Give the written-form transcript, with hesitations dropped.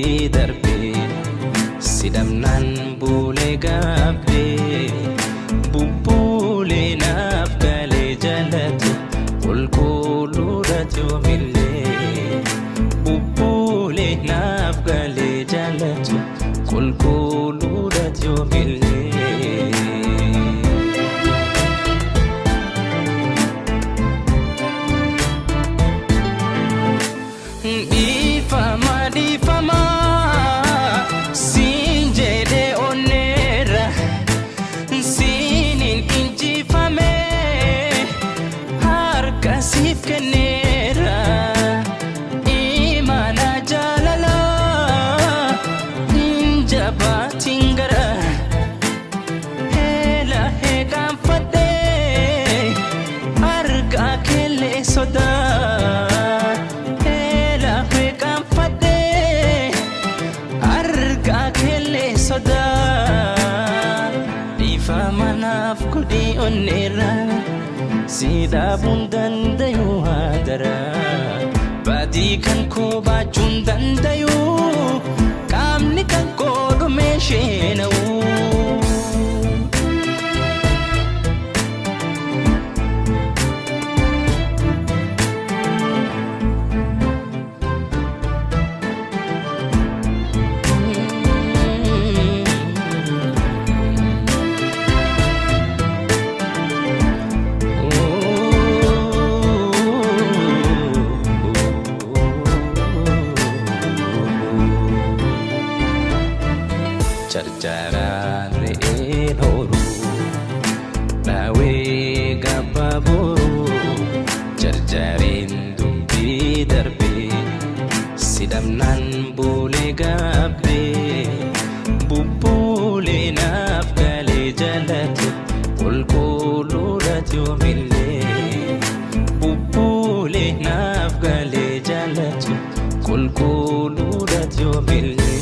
darbe sidamnan bule gabde bubule naf gale jalatu kulkulurat yomille bubule naf gale jalatu kulkulurat yomille Difama sinjede onera sinin injifame harka sif kenera imana jalala injabatingara hela hegam fade harka kele soda soda difama naf kudi onera sida bundan dayu hadara badi kan ko bajun dandayu kamni kan ko dumeshenu Jarjaran re'en horu nawe gababoru jarjarin dubbi darbe sidamnan bule gabde bubbule naf gale jalatu kulkulurat yomille bubbule naf gale jalatu kulkulurat yomille